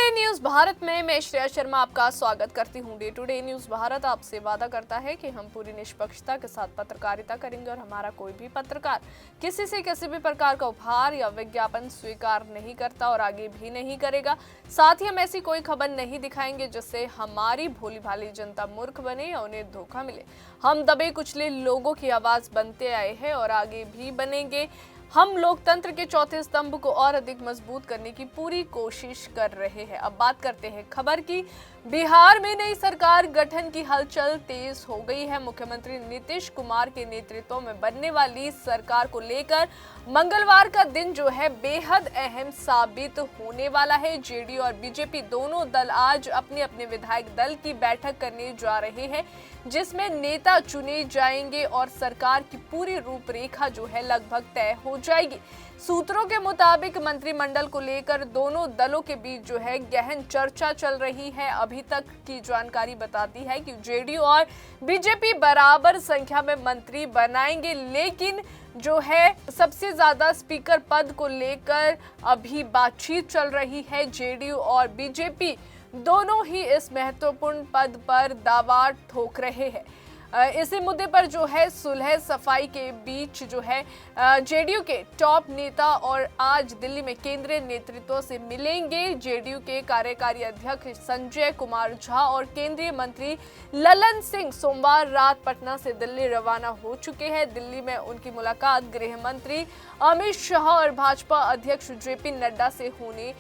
Day news Bharat में मैं श्रेया शर्मा आपका स्वागत करती हूं। Day to day news Bharat आपसे वादा करता है कि हम पूरी निष्पक्षता के साथ पत्रकारिता करेंगे और हमारा कोई भी पत्रकार किसी से किसी भी प्रकार का उपहार या विज्ञापन स्वीकार नहीं करता और आगे भी नहीं करेगा। साथ ही हम ऐसी कोई खबर नहीं दिखाएंगे जिससे हमारी भोली भाली जनता मूर्ख बने या उन्हें धोखा मिले। हम दबे कुचले लोगों की आवाज बनते आए हैं और आगे भी बनेंगे। हम लोकतंत्र के चौथे स्तंभ को और अधिक मजबूत करने की पूरी कोशिश कर रहे हैं। अब बात करते हैं खबर की। बिहार में नई सरकार गठन की हलचल तेज हो गई है। मुख्यमंत्री नीतीश कुमार के नेतृत्व में बनने वाली सरकार को लेकर मंगलवार का दिन जो है बेहद अहम साबित होने वाला है। जेडीयू और बीजेपी दोनों दल आज अपने अपने विधायक दल की बैठक करने जा रहे हैं, जिसमें नेता चुने जाएंगे और सरकार की पूरी रूपरेखा जो है लगभग तय हो जाएगी। सूत्रों के मुताबिक मंत्रिमंडल को लेकर दोनों दलों के बीच जो है गहन चर्चा चल रही है। अभी तक की जानकारी बताती है कि जेडीयू और बीजेपी बराबर संख्या में मंत्री बनाएंगे, लेकिन जो है सबसे ज्यादा स्पीकर पद को लेकर अभी बातचीत चल रही है। जेडीयू और बीजेपी दोनों ही इस महत्वपूर्ण पद पर दावा ठोक रहे हैं। इसी मुद्दे पर जो है सुलह सफाई के बीच जो है जेडीयू के टॉप नेता और आज दिल्ली में केंद्रीय नेतृत्व से मिलेंगे। जेडीयू के कार्यकारी अध्यक्ष संजय कुमार झा और केंद्रीय मंत्री ललन सिंह सोमवार रात पटना से दिल्ली रवाना हो चुके हैं। दिल्ली में उनकी मुलाकात गृह मंत्री अमित शाह और भाजपा अध्यक्ष जेपी नड्डा से होने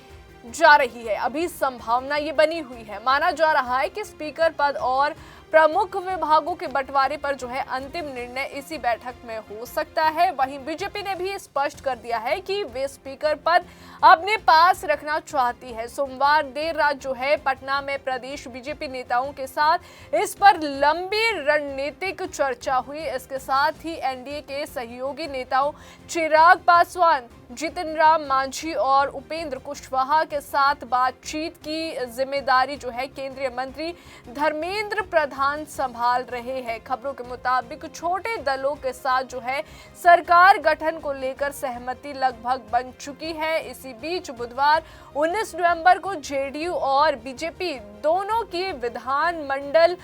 जा रही है। अभी संभावना ये बनी हुई है, माना जा रहा है कि स्पीकर पद और प्रमुख विभागों के बंटवारे पर जो है अंतिम निर्णय इसी बैठक में हो सकता है। वहीं बीजेपी ने भी स्पष्ट कर दिया है कि वे स्पीकर पद अपने पास रखना चाहती है। सोमवार देर रात जो है पटना में प्रदेश बीजेपी नेताओं के साथ इस पर लंबी रणनीतिक चर्चा हुई। इसके साथ ही एनडीए के सहयोगी नेताओं चिराग पासवान, जितिन राम मांझी और उपेंद्र कुशवाहा के साथ बातचीत की जिम्मेदारी जो है केंद्रीय मंत्री धर्मेंद्र प्रधान संभाल रहे हैं। खबरों के मुताबिक छोटे दलों के साथ जो है सरकार गठन को लेकर सहमति लगभग बन चुकी है। इसी बीच बुधवार 19 नवंबर को जेडीयू और बीजेपी दोनों की विधानमंडल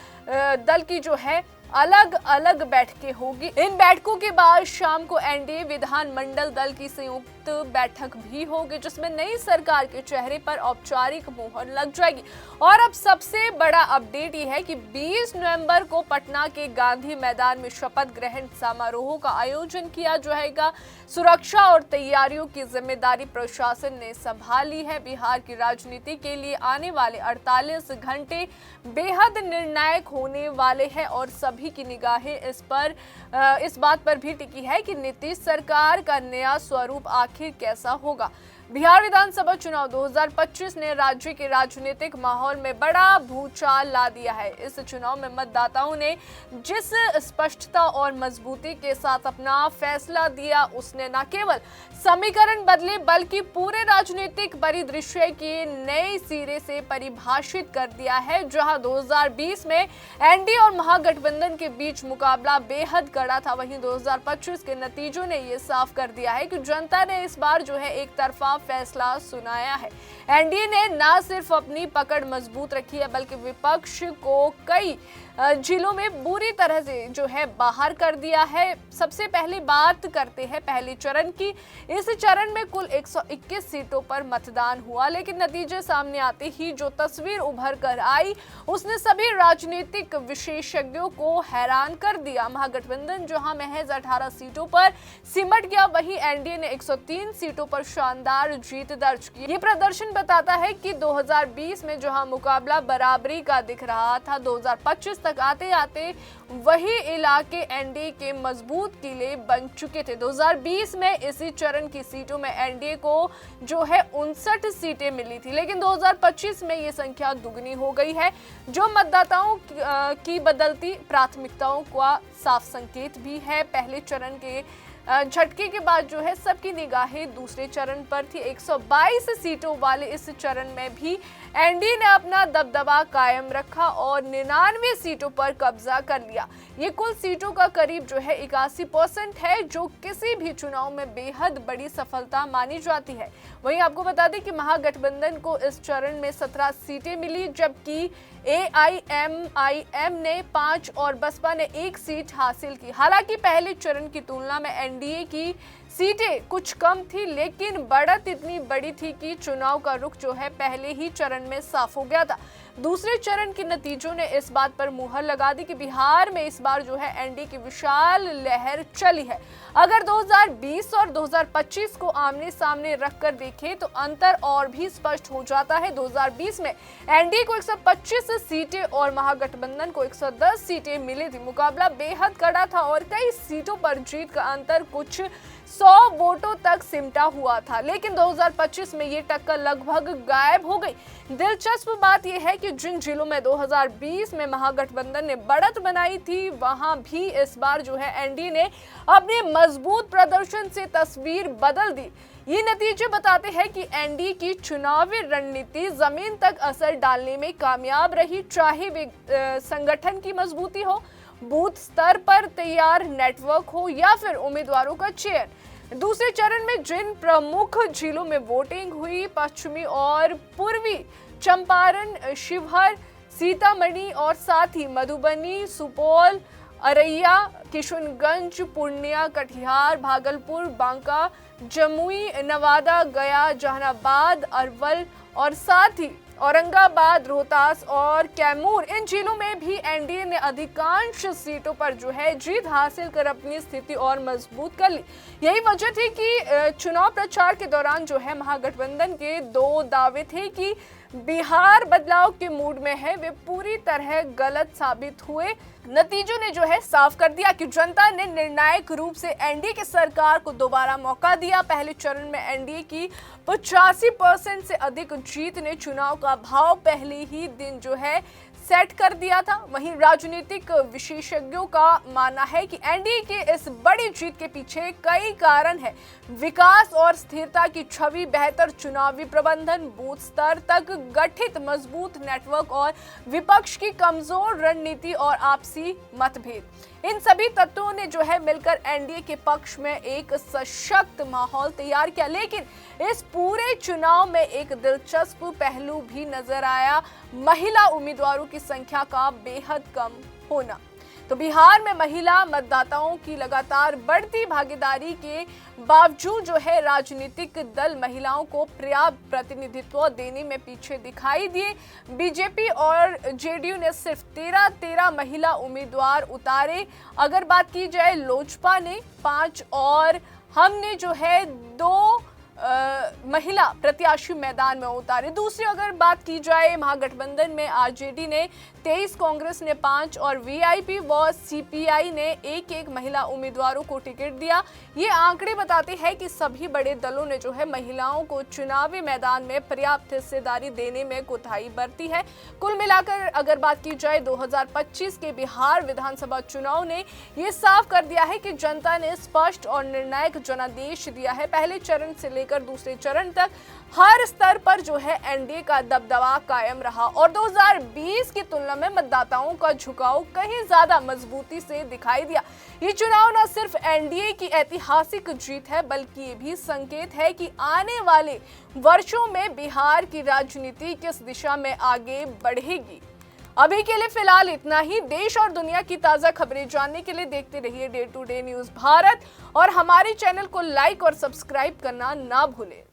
दल की जो है अलग अलग बैठकें होगी। इन बैठकों के बाद शाम को एनडीए विधानमंडल दल की संयुक्त बैठक भी होगी, जिसमें नई सरकार के चेहरे पर औपचारिक मुहर लग जाएगी। और अब सबसे बड़ा अपडेट ये है कि 20 नवंबर को पटना के गांधी मैदान में शपथ ग्रहण समारोह का आयोजन किया जाएगा। सुरक्षा और तैयारियों की जिम्मेदारी प्रशासन ने संभाली है। बिहार की राजनीति के लिए आने वाले 48 घंटे बेहद निर्णायक होने वाले हैं और सभी की निगाहें इस बात पर भी टिकी है कि नीतीश सरकार का नया स्वरूप आखिर कैसा होगा। बिहार विधानसभा चुनाव 2025 ने राज्य के राजनीतिक माहौल में बड़ा भूचाल ला दिया है। इस चुनाव में मतदाताओं ने जिस स्पष्टता और मजबूती के साथ अपना फैसला दिया, उसने न केवल समीकरण बदले बल्कि पूरे राजनीतिक परिदृश्य की नए सिरे से परिभाषित कर दिया है। जहां 2020 में एनडीए और महागठबंधन के बीच मुकाबला बेहद कड़ा था, वहीं 2025 के नतीजों ने ये साफ कर दिया है कि जनता ने इस बार जो है एक तरफा फैसला सुनाया है। एनडीए ने न सिर्फ अपनी पकड़ मजबूत रखी है बल्कि विपक्ष को कई जिलों में बुरी तरह से जो है बाहर कर दिया है। सबसे पहले बात करते हैं पहले चरण की। इस चरण में कुल 121 सीटों पर मतदान हुआ, लेकिन नतीजे सामने आते ही जो तस्वीर उभर कर आई उसने सभी राजनीतिक विशेषज्ञों को हैरान कर दिया। महागठबंधन जहां महज 18 सीटों पर सिमट गया, वहीं एनडीए ने 103 सीटों पर शानदार जीत दर्ज की। ये प्रदर्शन बताता है कि 2020 में जहां मुकाबला बराबरी का दिख रहा था, 2025 तक आते आते वही इलाके एनडीए के मजबूत किले बन चुके थे। 2020 में इसी चरण की सीटों में एनडीए को जो है 59 सीटें मिली थी, लेकिन 2025 में ये संख्या दुगनी हो गई है, जो मतदाताओं की बदलती प्राथमिकताओं का साफ संकेत भी है। पहले चरण के झटके के बाद जो है सबकी निगाहें दूसरे चरण पर थी। 122 सीटों वाले इस चरण में भी एनडीए ने अपना दबदबा कायम रखा और 99 सीटों पर कब्जा कर लिया। ये कुल सीटों का करीब जो है 81% है, जो किसी भी चुनाव में बेहद बड़ी सफलता मानी जाती है। वहीं आपको बता दें कि महागठबंधन को इस चरण में 17 सीटें मिली, जबकि AIMIM ने 5 और बसपा ने 1 सीट हासिल की। हालांकि पहले चरण की तुलना में एनडीए की सीटें कुछ कम थी, लेकिन बढ़त इतनी बड़ी थी कि चुनाव का रुख जो है पहले ही चरण में साफ हो गया था। दूसरे चरण के नतीजों ने इस बात पर मुहर लगा दी कि बिहार में इस बार जो है एनडीए की विशाल लहर चली है। अगर 2020 और 2025 को आमने सामने रखकर देखें तो अंतर और भी स्पष्ट हो जाता है। 2020 में एनडीए को 125 सीटें और महागठबंधन को 110 सीटें मिली थी। मुकाबला बेहद कड़ा था और कई सीटों पर जीत का अंतर कुछ 100 वोटों तक सिमटा हुआ था, लेकिन 2025 में ये टक्कर लगभग गायब हो गई। दिलचस्प बात यह है कि जिन जिलों में 2020 में महागठबंधन ने बढ़त बनाई थी, वहां भी इस बार जो है एनडीए ने अपने मजबूत प्रदर्शन से तस्वीर बदल दी। ये नतीजे बताते हैं कि एनडीए की चुनावी रणनीति जमीन तक असर डालने में कामयाब रही, चाहे वे संगठन की मजबूती हो, बूथ स्तर पर तैयार नेटवर्क हो या फिर उम्मीदवारों का चयन। दूसरे चरण में जिन प्रमुख जिलों में वोटिंग हुई, पश्चिमी और पूर्वी चंपारण, शिवहर, सीतामढ़ी और साथ ही मधुबनी, सुपौल, अररिया, किशनगंज, पूर्णिया, कटिहार, भागलपुर, बांका, जमुई, नवादा, गया, जहानाबाद, अरवल और साथ ही औरंगाबाद, रोहतास और कैमूर, इन जिलों में भी एनडीए ने अधिकांश सीटों पर जो है जीत हासिल कर अपनी स्थिति और मजबूत कर ली। यही वजह थी कि चुनाव प्रचार के दौरान जो है महागठबंधन के 2 दावे थे कि बिहार बदलाव के मूड में है, वे पूरी तरह गलत साबित हुए। नतीजों ने जो है साफ कर दिया कि जनता ने निर्णायक रूप से एनडीए की सरकार को दोबारा मौका दिया। पहले चरण में एनडीए की 85% से अधिक जीत ने चुनाव का भाव पहले ही दिन जो है सेट कर दिया था। वहीं राजनीतिक विशेषज्ञों का मानना है कि एनडीए के इस बड़ी जीत के पीछे कई कारण है। विकास और स्थिरता की छवि, बेहतर चुनावी प्रबंधन, बूथ स्तर तक गठित मजबूत नेटवर्क और विपक्ष की कमजोर रणनीति और आपसी मतभेद, इन सभी तत्वों ने जो है मिलकर एनडीए के पक्ष में एक सशक्त माहौल तैयार किया। लेकिन इस पूरे चुनाव में एक दिलचस्प पहलू भी नजर आया, महिला उम्मीदवारों की संख्या का बेहद कम होना। तो बिहार में महिला मतदाताओं की लगातार बढ़ती भागीदारी के बावजूद जो है राजनीतिक दल महिलाओं को पर्याप्त प्रतिनिधित्व देने में पीछे दिखाई दिए। बीजेपी और जेडीयू ने सिर्फ 13 महिला उम्मीदवार उतारे। अगर बात की जाए लोजपा ने 5 और हमने जो है 2 महिला प्रत्याशी मैदान में उतारे। दूसरी अगर बात की जाए महागठबंधन में आरजेडी ने 23, कांग्रेस ने 5 और वीआईपी व सीपीआई ने 1-1 महिला उम्मीदवारों को टिकट दिया। ये आंकड़े बताते हैं कि सभी बड़े दलों ने जो है महिलाओं को चुनावी मैदान में पर्याप्त हिस्सेदारी देने में कोताही बरती है। कुल मिलाकर अगर बात की जाए 2025 के बिहार विधानसभा चुनाव ने ये साफ कर दिया है कि जनता ने स्पष्ट और निर्णायक जनादेश दिया है। पहले चरण से लेकर दूसरे चरण तक हर स्तर पर जो है एनडीए का दबदबा कायम रहा और 2020 की तुलना में मतदाताओं का झुकाव कहीं ज्यादा मजबूती से दिखाई दिया। ये चुनाव न सिर्फ एनडीए की ऐतिहासिक जीत है, बल्कि ये भी संकेत है कि आने वाले वर्षों में बिहार की राजनीति किस दिशा में आगे बढ़ेगी। अभी के लिए फिलहाल इतना ही। देश और दुनिया की ताजा खबरें जानने के लिए देखते रहिए day to day news Bharat और हमारे चैनल को लाइक और सब्सक्राइब करना ना भूलें।